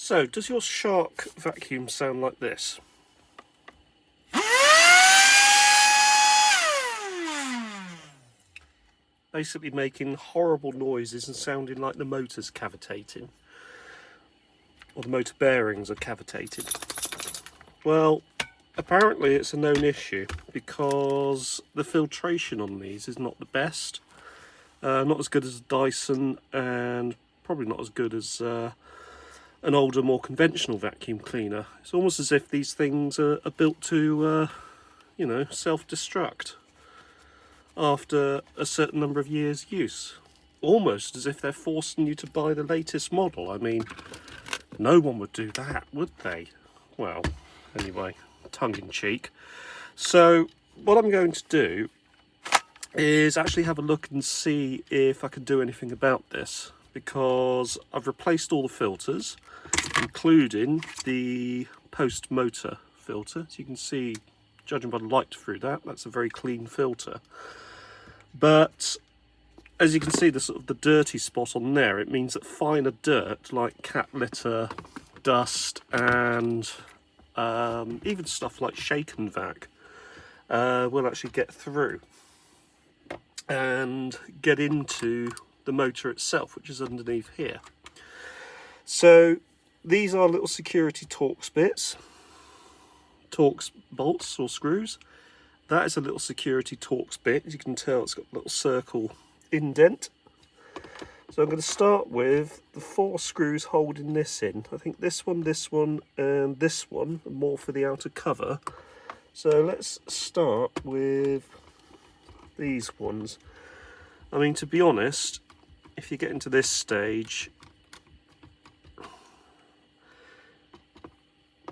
So, does your Shark vacuum sound like this? Basically making horrible noises and sounding like the motor's cavitating. Or the motor bearings are cavitating. Well, apparently it's a known issue because the filtration on these is not the best. Not as good as a Dyson, and probably not as good as an older, more conventional vacuum cleaner. It's almost as if these things are built to, you know, self-destruct after a certain number of years' use. Almost as if they're forcing you to buy the latest model. I mean, no one would do that, would they? Well, anyway, tongue-in-cheek. So, what I'm going to do is actually have a look and see if I can do anything about this, because I've replaced all the filters, including the post motor filter. As you can see, judging by the light through that, that's a very clean filter. But as you can see, the sort of the dirty spot on there, it means that finer dirt like cat litter, dust, and even stuff like shaken vac will actually get through and get into the motor itself, which is underneath here. So these are little security Torx bits, Torx bolts or screws. That is a little security Torx bit. As you can tell, it's got a little circle indent. So I'm going to start with the 4 screws holding this in. I think this one, and this one are more for the outer cover. So let's start with these ones. I mean, to be honest, if you get into this stage,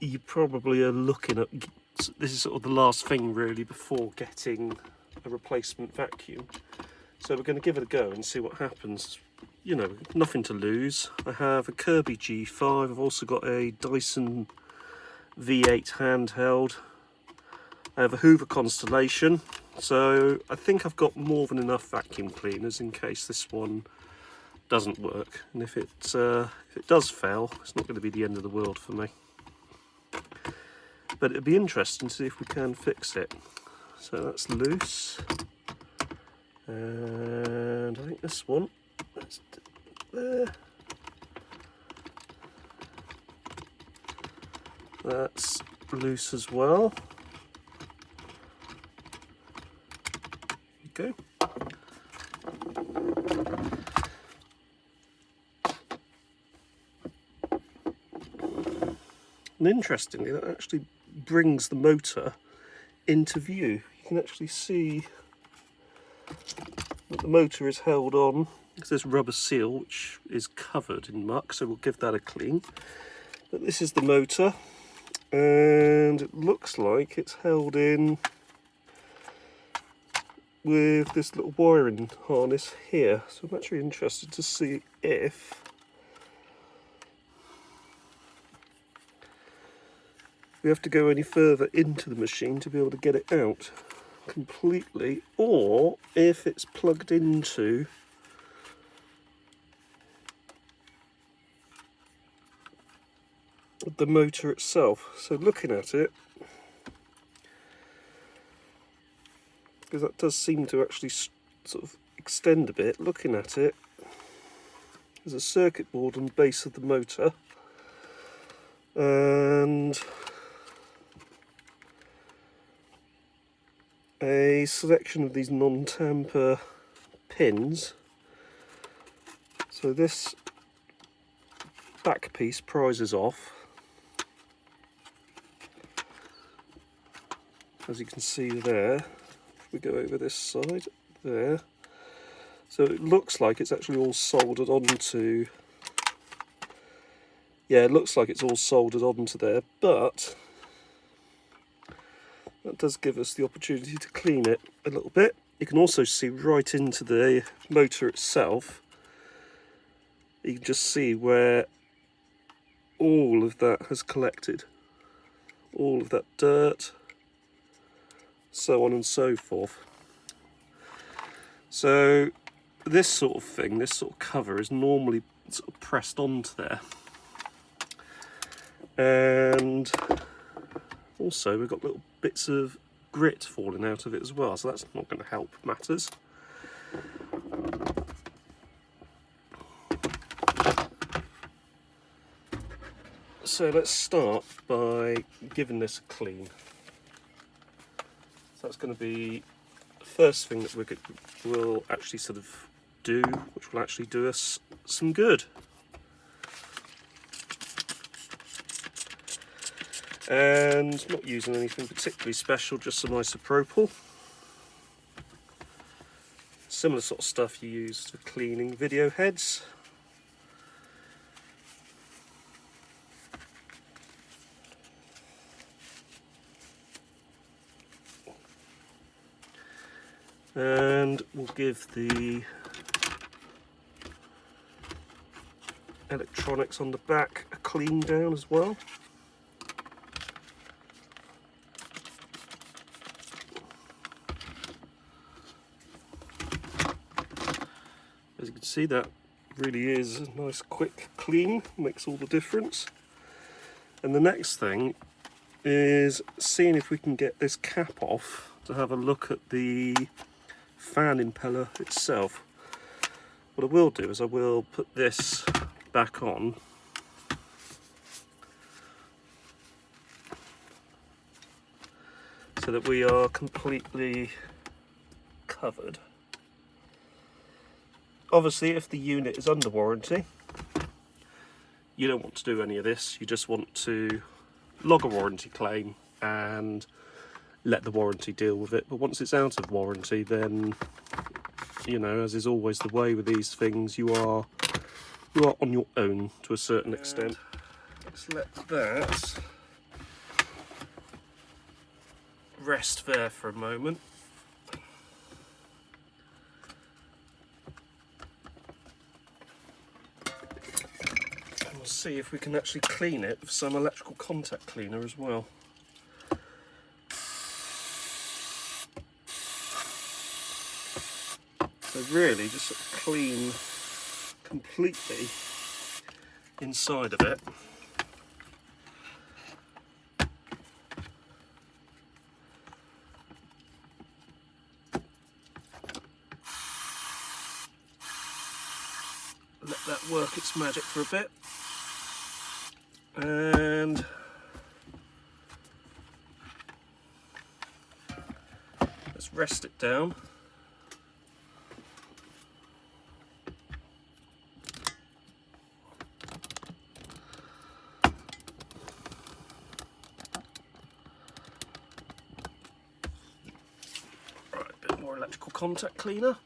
you probably are looking at, this is sort of the last thing really before getting a replacement vacuum. So we're going to give it a go and see what happens. You know, nothing to lose. I have a Kirby G5, I've also got a Dyson V8 handheld. I have a Hoover Constellation, so I think I've got more than enough vacuum cleaners in case this one doesn't work. And if it does fail, it's not going to be the end of the world for me. But it'd be interesting to see if we can fix it. So that's loose. And I think this one, that's there. That's loose as well. Okay. And interestingly, that actually brings the motor into view. You can actually see that the motor is held on. There's this rubber seal which is covered in muck, so we'll give that a clean. But this is the motor, and it looks like it's held in with this little wiring harness here. So I'm actually interested to see if we have to go any further into the machine to be able to get it out completely, or if it's plugged into the motor itself. So looking at it, because that does seem to actually sort of extend a bit, looking at it, there's a circuit board on the base of the motor, and a selection of these non-tamper pins. So this back piece prizes off, as you can see there. If we go over this side there, so it looks like it's actually all soldered onto, yeah, it looks like it's all soldered onto there, but that does give us the opportunity to clean it a little bit. You can also see right into the motor itself. You can just see where all of that has collected. All of that dirt, so on and so forth. So this sort of thing, this sort of cover is normally sort of pressed onto there. and also we've got little bits of grit falling out of it as well, so that's not going to help matters. So let's start by giving this a clean. So that's going to be the first thing that we'll actually sort of do, which will actually do us some good. And not using anything particularly special, just some isopropyl. Similar sort of stuff you use for cleaning video heads. And we'll give the electronics on the back a clean down as well. As you can see, that really is a nice quick clean, makes all the difference. And the next thing is seeing if we can get this cap off to have a look at the fan impeller itself. What I will do is I will put this back on so that we are completely covered. Obviously, if the unit is under warranty, you don't want to do any of this. You just want to log a warranty claim and let the warranty deal with it. But once it's out of warranty, then, you know, as is always the way with these things, you are on your own to a certain extent. Let's let that rest there for a moment. And we'll see if we can actually clean it with some electrical contact cleaner as well. So really just sort of clean completely inside of it. Let that work its magic for a bit. And let's rest it down. Right, a bit more electrical contact cleaner.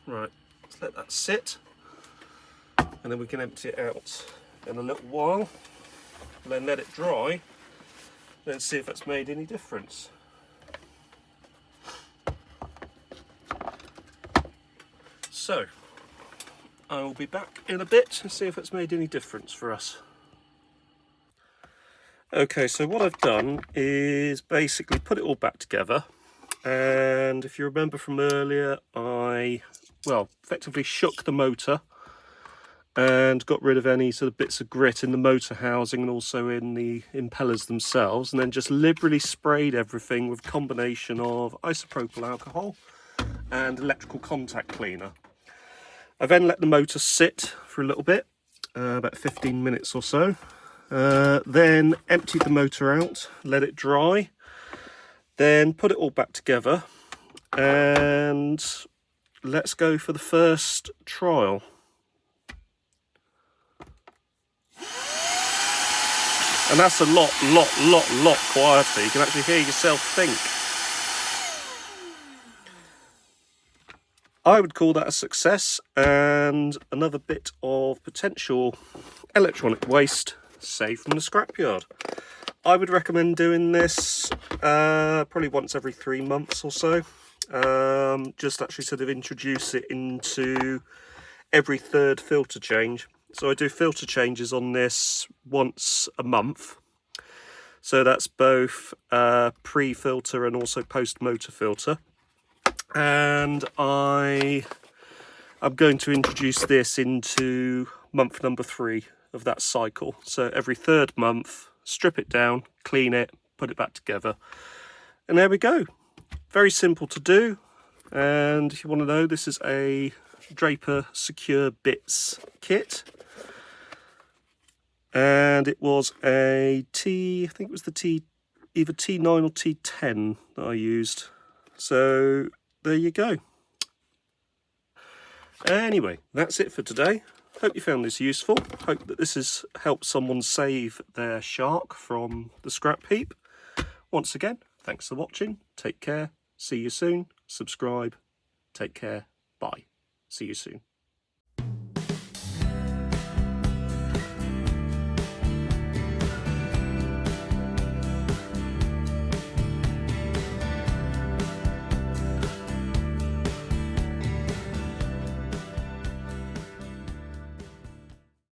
Right, let's let that sit, and then we can empty it out in a little while, and then let it dry, then see if it's made any difference. So, I will be back in a bit and see if it's made any difference for us. Okay, so what I've done is basically put it all back together, and if you remember from earlier, I effectively shook the motor and got rid of any sort of bits of grit in the motor housing and also in the impellers themselves, and then just liberally sprayed everything with a combination of isopropyl alcohol and electrical contact cleaner. I then let the motor sit for a little bit, about 15 minutes or so, then emptied the motor out, let it dry, then put it all back together, and let's go for the first trial. And that's a lot quieter. You can actually hear yourself think. I would call that a success, and another bit of potential electronic waste saved from the scrapyard. I would recommend doing this probably once every 3 months or so. Just actually sort of introduce it into every third filter change. So I do filter changes on this once a month. So that's both pre-filter and also post-motor filter. And I'm going to introduce this into month number 3 of that cycle. So every 3rd month, strip it down, clean it, put it back together. And there we go. Very simple to do. And if you want to know, this is a Draper Secure Bits kit. And it was a I think it was the either T9 or T10 that I used. So there you go. Anyway, that's it for today. Hope you found this useful. Hope that this has helped someone save their shark from the scrap heap. Once again, thanks for watching. Take care. See you soon. Subscribe. Take care. Bye. See you soon.